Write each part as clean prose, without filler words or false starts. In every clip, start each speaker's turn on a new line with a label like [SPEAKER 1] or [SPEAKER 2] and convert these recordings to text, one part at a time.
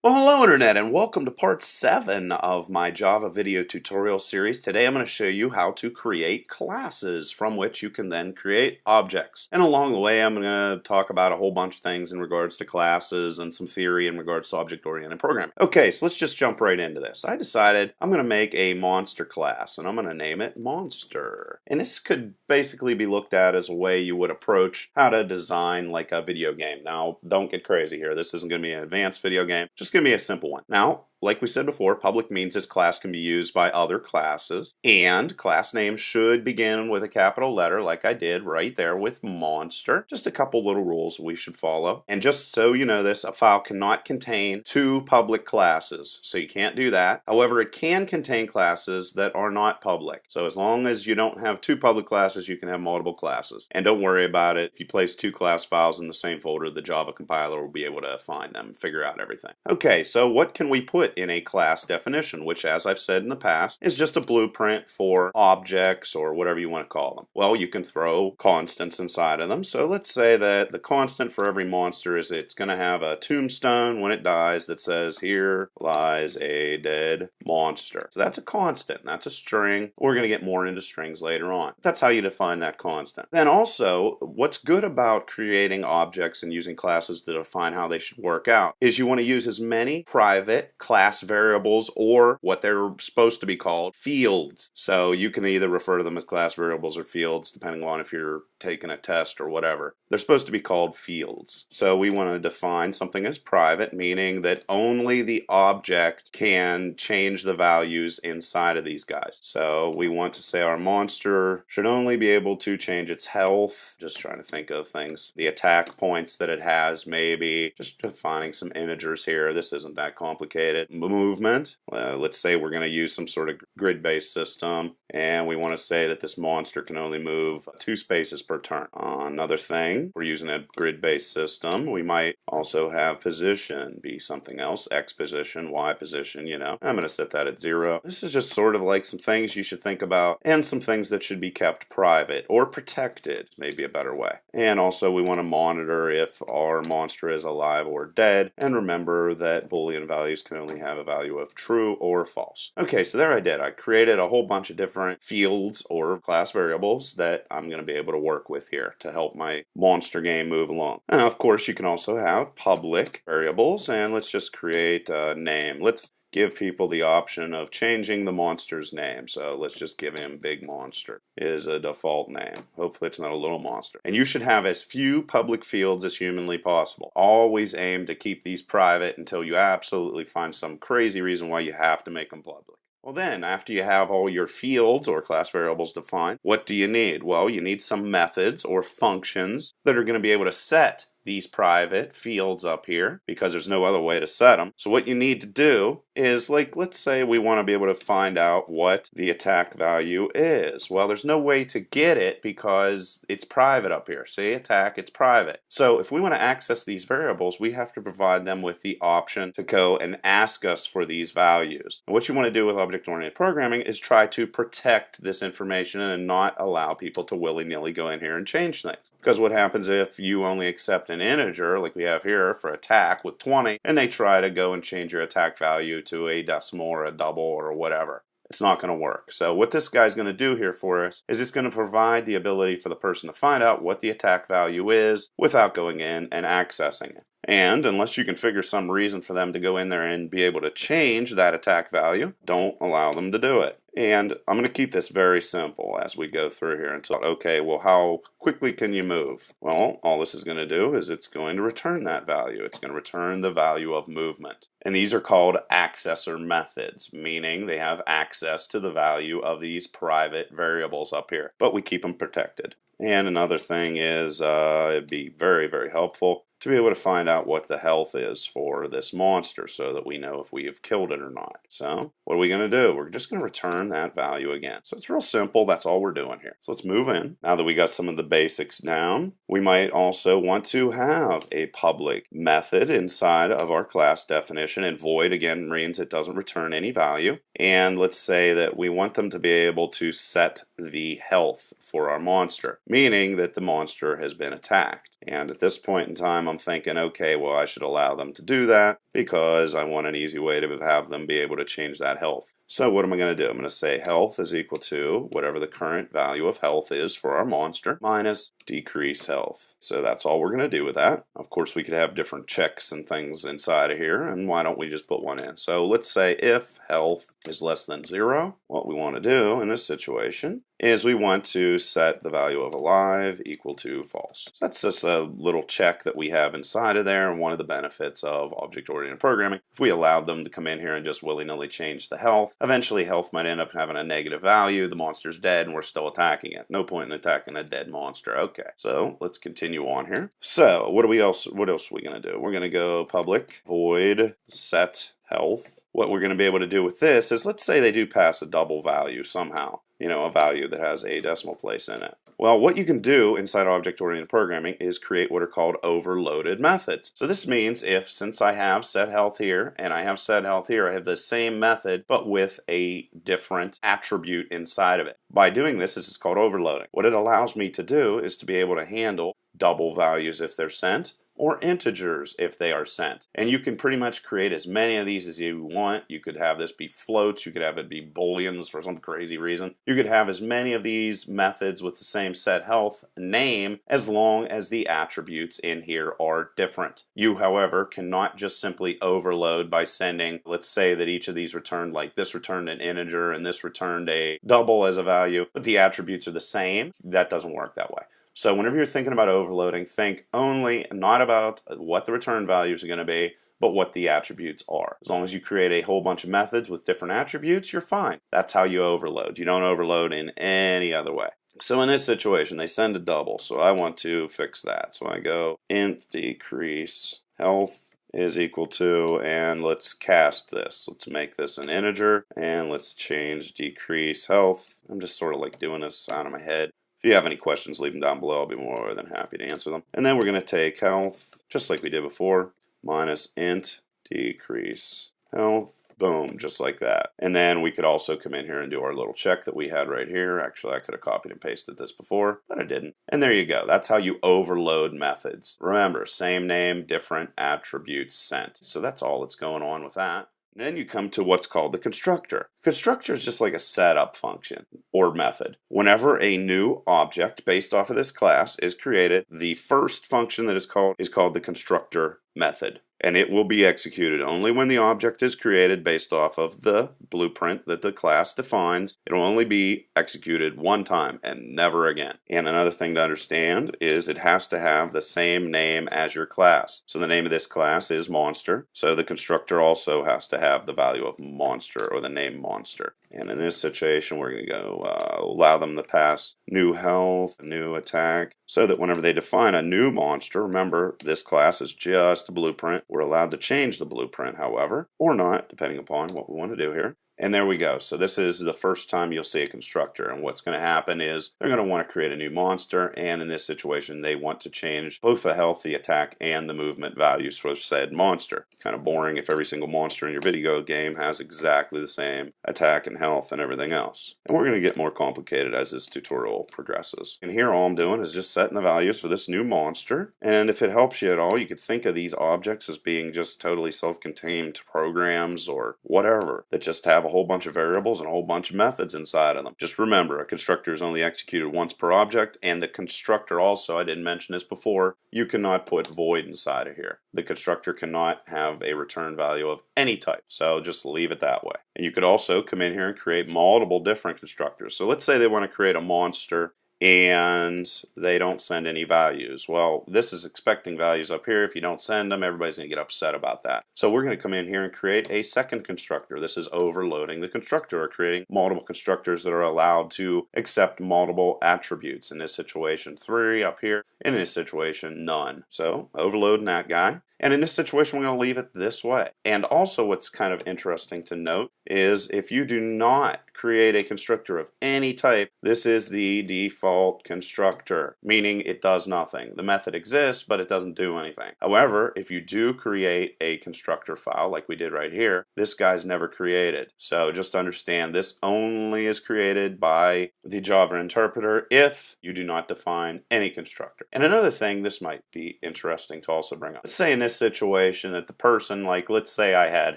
[SPEAKER 1] Well, hello Internet, and welcome to part 7 of my Java video tutorial series. Today I'm going to show you how to create classes from which you can then create objects. And along the way I'm going to talk about a whole bunch of things in regards to classes and some theory in regards to object-oriented programming. Okay, so let's just jump right into this. I decided I'm going to make a monster class, and I'm going to name it Monster. And this could basically be looked at as a way you would approach how to design like a video game. Now, don't get crazy here. This isn't going to be an advanced video game. Just going to be a simple one. Now, like we said before, public means this class can be used by other classes, and class names should begin with a capital letter like I did right there with monster. Just a couple little rules we should follow. And just so you know this, a file cannot contain two public classes, so you can't do that. However, it can contain classes that are not public. So as long as you don't have two public classes, you can have multiple classes. And don't worry about it. If you place two class files in the same folder, the Java compiler will be able to find them and figure out everything. Okay, so what can we put in a class definition, which, as I've said in the past, is just a blueprint for objects or whatever you want to call them? Well, you can throw constants inside of them. So let's say that the constant for every monster is it's going to have a tombstone when it dies that says, "Here lies a dead monster." So that's a constant. That's a string. We're going to get more into strings later on. That's how you define that constant. Then also, what's good about creating objects and using classes to define how they should work out is you want to use as many private class variables, or what they're supposed to be called, fields. So you can either refer to them as class variables or fields depending on if you're taking a test or whatever. They're supposed to be called fields. So we want to define something as private, meaning that only the object can change the values inside of these guys. So we want to say our monster should only be able to change its health. Just trying to think of things. The attack points that it has, maybe. Just defining some integers here. This isn't that complicated. Movement. Let's say we're going to use some sort of grid-based system, and we want to say that this monster can only move 2 spaces per turn. Another thing, we're using a grid-based system. We might also have position be something else. X position, Y position, you know. I'm going to set that at 0. This is just sort of like some things you should think about, and some things that should be kept private or protected, maybe a better way. And also we want to monitor if our monster is alive or dead, and remember that Boolean values can only have a value of true or false. Okay, so there I did. I created a whole bunch of different fields or class variables that I'm going to be able to work with here to help my monster game move along. And of course, you can also have public variables, and let's just create a name. Let's give people the option of changing the monster's name. So let's just give him Big Monster is a default name. Hopefully it's not a little monster. And you should have as few public fields as humanly possible. Always aim to keep these private until you absolutely find some crazy reason why you have to make them public. Well then, after you have all your fields or class variables defined, what do you need? Well, you need some methods or functions that are going to be able to set these private fields up here, because there's no other way to set them. So what you need to do is, like, let's say we want to be able to find out what the attack value is. Well, there's no way to get it because it's private up here. See, attack, it's private. So if we want to access these variables, we have to provide them with the option to go and ask us for these values. And what you want to do with object-oriented programming is try to protect this information and not allow people to willy-nilly go in here and change things. Because what happens if you only accept an integer, like we have here for attack with 20, and they try to go and change your attack value to a decimal or a double or whatever? It's not going to work. So what this guy's going to do here for us is it's going to provide the ability for the person to find out what the attack value is without going in and accessing it. And unless you can figure some reason for them to go in there and be able to change that attack value, don't allow them to do it. And I'm going to keep this very simple as we go through here until, okay, well, how quickly can you move? Well, all this is going to do is it's going to return that value. It's going to return the value of movement. And these are called accessor methods, meaning they have access to the value of these private variables up here, but we keep them protected. And another thing is it'd be very, very helpful to be able to find out what the health is for this monster so that we know if we have killed it or not. So what are we going to do? We're just going to return that value again. So it's real simple. That's all we're doing here. So let's move in. Now that we got some of the basics down, we might also want to have a public method inside of our class definition, and void again means it doesn't return any value. And let's say that we want them to be able to set the health for our monster, meaning that the monster has been attacked. And at this point in time, I'm thinking, okay, well, I should allow them to do that because I want an easy way to have them be able to change that health. So what am I going to do? I'm going to say health is equal to whatever the current value of health is for our monster minus decrease health. So that's all we're going to do with that. Of course, we could have different checks and things inside of here, and why don't we just put one in? So let's say if health is less than 0, what we want to do in this situation is we want to set the value of alive equal to false. So that's just a little check that we have inside of there, and one of the benefits of object-oriented programming. If we allowed them to come in here and just willy-nilly change the health, eventually health might end up having a negative value, the monster's dead, and we're still attacking it. No point in attacking a dead monster. Okay, so let's continue on here. So what else are we going to do? We're going to go public void set health. What we're going to be able to do with this is, let's say they do pass a double value somehow, a value that has a decimal place in it. Well, what you can do inside object-oriented programming is create what are called overloaded methods. So this means since I have set health here and I have set health here, I have the same method but with a different attribute inside of it. By doing this is called overloading. What it allows me to do is to be able to handle double values if they're sent, or integers if they are sent. And you can pretty much create as many of these as you want. You could have this be floats, you could have it be booleans for some crazy reason. You could have as many of these methods with the same set health name as long as the attributes in here are different. You, however, cannot just simply overload by sending, let's say that each of these returned, like this returned an integer and this returned a double as a value, but the attributes are the same. That doesn't work that way. So whenever you're thinking about overloading, think only not about what the return values are going to be, but what the attributes are. As long as you create a whole bunch of methods with different attributes, you're fine. That's how you overload. You don't overload in any other way. So in this situation, they send a double, so I want to fix that. So I go int decrease health is equal to, and let's cast this. Let's make this an integer, and let's change decrease health. I'm just sort of like doing this out of my head. If you have any questions, leave them down below. I'll be more than happy to answer them. And then we're going to take health, just like we did before, minus int decrease health. Boom, just like that. And then we could also come in here and do our little check that we had right here. Actually, I could have copied and pasted this before, but I didn't. And there you go. That's how you overload methods. Remember, same name, different attributes sent. So that's all that's going on with that. Then you come to what's called the constructor. Constructor is just like a setup function or method. Whenever a new object based off of this class is created, the first function that is called the constructor method. And it will be executed only when the object is created based off of the blueprint that the class defines. It'll only be executed one time and never again. And another thing to understand is it has to have the same name as your class. So the name of this class is monster. So the constructor also has to have the value of monster or the name monster. And in this situation, we're going to go allow them to pass new health, new attack, so that whenever they define a new monster, remember this class is just a blueprint. We're allowed to change the blueprint, however, or not, depending upon what we want to do here. And there we go. So this is the first time you'll see a constructor. And what's going to happen is they're going to want to create a new monster. And in this situation, they want to change both the health, the attack, and the movement values for said monster. Kind of boring if every single monster in your video game has exactly the same attack and health and everything else. And we're going to get more complicated as this tutorial progresses. And here all I'm doing is just setting the values for this new monster. And if it helps you at all, you could think of these objects as being just totally self-contained programs or whatever that just have a whole bunch of variables and a whole bunch of methods inside of them. Just remember, a constructor is only executed once per object, and the constructor also, I didn't mention this before, you cannot put void inside of here. The constructor cannot have a return value of any type, so just leave it that way. And you could also come in here and create multiple different constructors. So let's say they want to create a monster and they don't send any values. Well, this is expecting values up here. If you don't send them, everybody's going to get upset about that. So we're going to come in here and create a second constructor. This is overloading the constructor, or creating multiple constructors that are allowed to accept multiple attributes. In this situation, 3 up here. In this situation, none. So overloading that guy. And in this situation, we're going to leave it this way. And also what's kind of interesting to note is if you do not create a constructor of any type, this is the default constructor, meaning it does nothing. The method exists, but it doesn't do anything. However, if you do create a constructor file like we did right here, this guy's never created. So just understand this only is created by the Java interpreter if you do not define any constructor. And another thing, this might be interesting to also bring up. Let's say in this situation that the person, like let's say I had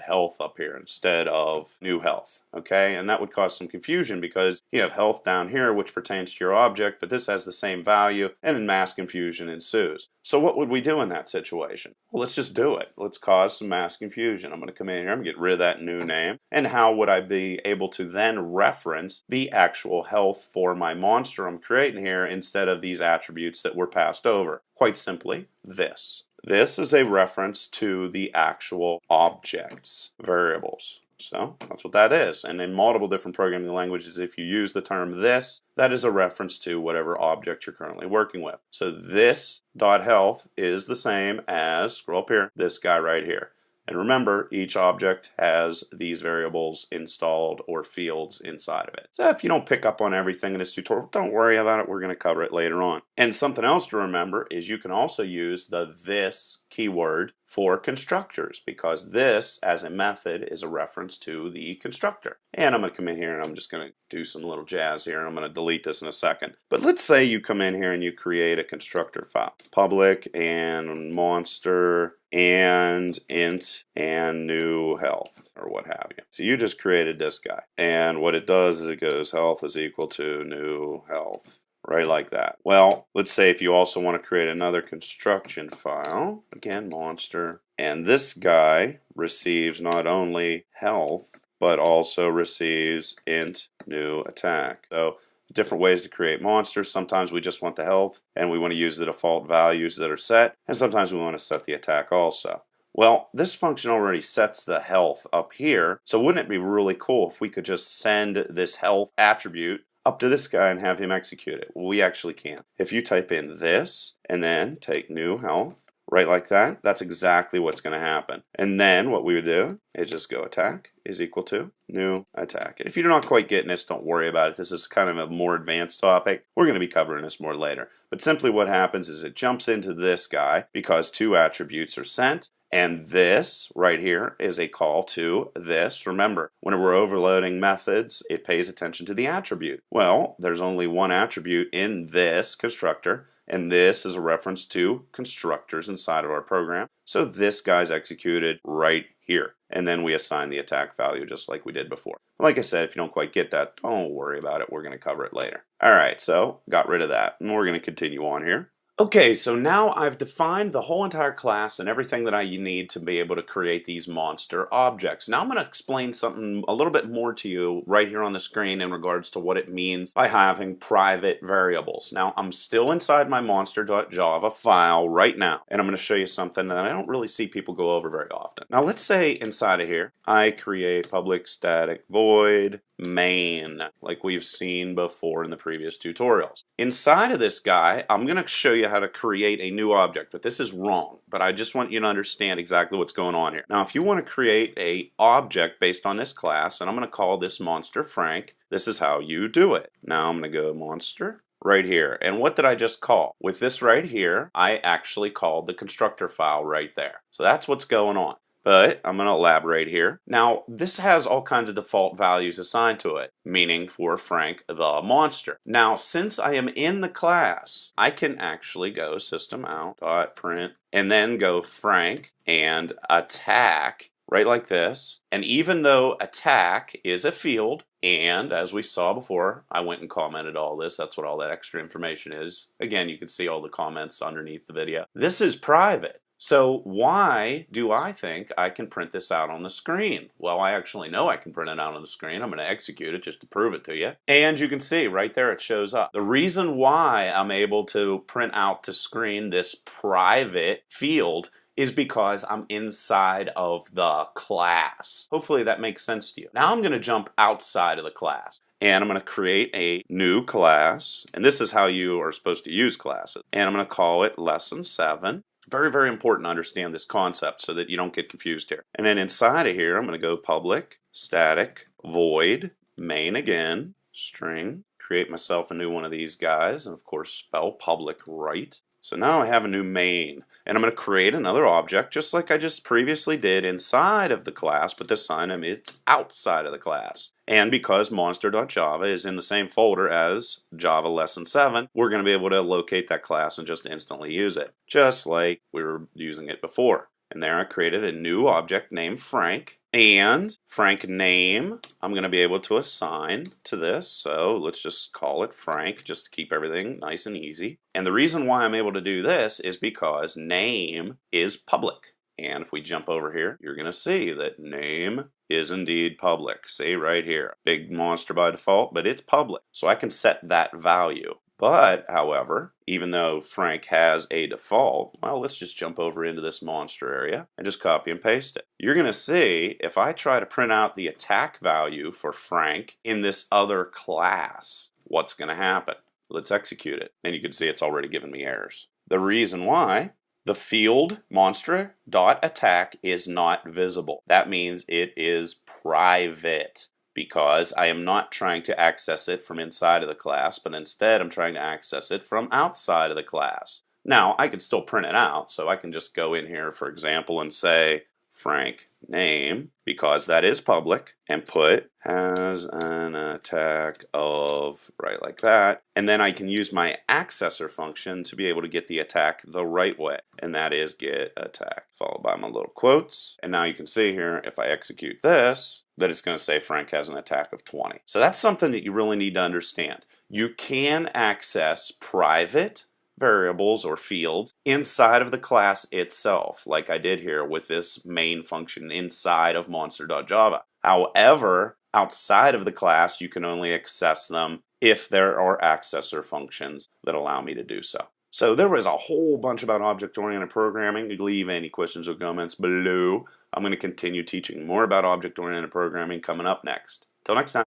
[SPEAKER 1] health up here instead of new health, okay? And that would cause some confusion because you have health down here which pertains to your object, but this has the same value, and then mass confusion ensues. So what would we do in that situation? Well, let's just do it. Let's cause some mass confusion. I'm going to come in here, I'm going to get rid of that new name. And how would I be able to then reference the actual health for my monster I'm creating here instead of these attributes that were passed over? Quite simply, this. This is a reference to the actual objects variables. So that's what that is. And in multiple different programming languages, if you use the term this, that is a reference to whatever object you're currently working with. So this .health is the same as, scroll up here, this guy right here. And remember, each object has these variables installed or fields inside of it. So if you don't pick up on everything in this tutorial, don't worry about it. We're going to cover it later on. And something else to remember is you can also use the this keyword for constructors, because this as a method is a reference to the constructor. And I'm going to come in here and I'm just going to do some little jazz here, and I'm going to delete this in a second. But let's say you come in here and you create a constructor file, public and monster and int and new health or what have you. So you just created this guy, and what it does is it goes health is equal to new health. Right like that. Well, let's say if you also want to create another construction file, again, monster, and this guy receives not only health, but also receives int new attack. So different ways to create monsters. Sometimes we just want the health and we want to use the default values that are set, and sometimes we want to set the attack also. Well, this function already sets the health up here, so wouldn't it be really cool if we could just send this health attribute up to this guy and have him execute it? Well, we actually can. If you type in this and then take new health, right like that, that's exactly what's going to happen. And then what we would do is just go attack is equal to new attack. And if you're not quite getting this, don't worry about it. This is kind of a more advanced topic. We're going to be covering this more later. But simply what happens is it jumps into this guy because two attributes are sent. And this right here is a call to this. Remember, when we're overloading methods, it pays attention to the attribute. Well, there's only one attribute in this constructor, and this is a reference to constructors inside of our program. So this guy's executed right here. And then we assign the attack value just like we did before. Like I said, if you don't quite get that, don't worry about it. We're going to cover it later. All right, so got rid of that. And we're going to continue on here. Okay, so now I've defined the whole entire class and everything that I need to be able to create these monster objects. Now I'm going to explain something a little bit more to you right here on the screen in regards to what it means by having private variables. Now I'm still inside my monster.java file right now, and I'm going to show you something that I don't really see people go over very often. Now let's say inside of here I create public static void main, like we've seen before in the previous tutorials. Inside of this guy, I'm going to show you how to create a new object, but this is wrong. But I just want you to understand exactly what's going on here. Now, if you want to create a object based on this class, and I'm going to call this monster Frank, this is how you do it. Now I'm going to go monster right here. And what did I just call? With this right here, I actually called the constructor file right there. So that's what's going on. But I'm going to elaborate here. Now, this has all kinds of default values assigned to it, meaning for Frank the monster. Now, since I am in the class, I can actually go system.out.print and then go Frank and attack right like this. And even though attack is a field, and as we saw before, I went and commented all this. That's what all that extra information is. Again, you can see all the comments underneath the video. This is private. So why do I think I can print this out on the screen? Well, I actually know I can print it out on the screen. I'm going to execute it just to prove it to you. And you can see right there it shows up. The reason why I'm able to print out to screen this private field is because I'm inside of the class. Hopefully that makes sense to you. Now I'm going to jump outside of the class. And I'm going to create a new class. And this is how you are supposed to use classes. And I'm going to call it lesson 7. Very, very important to understand this concept so that you don't get confused here. And then inside of here, I'm going to go public, static, void, main again, string, create myself a new one of these guys, and of course spell public right. So now I have a new main, and I'm going to create another object just like I just previously did inside of the class, but this time it's outside of the class. And because monster.java is in the same folder as Java Lesson 7, we're going to be able to locate that class and just instantly use it, just like we were using it before. And there I created a new object named Frank, and Frank name I'm going to be able to assign to this, so let's just call it Frank just to keep everything nice and easy. And the reason why I'm able to do this is because name is public. And if we jump over here, you're going to see that name is indeed public. See right here, big monster by default, but it's public. So I can set that value. But, however, even though Frank has a default, well, let's just jump over into this monster area and just copy and paste it. You're going to see if I try to print out the attack value for Frank in this other class, what's going to happen? Let's execute it. And you can see it's already given me errors. The reason why, the field monster.attack is not visible. That means it is private, because I am not trying to access it from inside of the class, but instead I'm trying to access it from outside of the class. Now, I can still print it out, so I can just go in here, for example, and say Frank name, because that is public, and put has an attack of, right like that, and then I can use my accessor function to be able to get the attack the right way, and that is get attack, followed by my little quotes. And now you can see here, if I execute this, that it's going to say Frank has an attack of 20. So that's something that you really need to understand. You can access private variables or fields inside of the class itself, like I did here with this main function inside of monster.java. However, outside of the class, you can only access them if there are accessor functions that allow me to do so. So there was a whole bunch about object-oriented programming. Leave any questions or comments below. I'm going to continue teaching more about object-oriented programming coming up next. Till next time.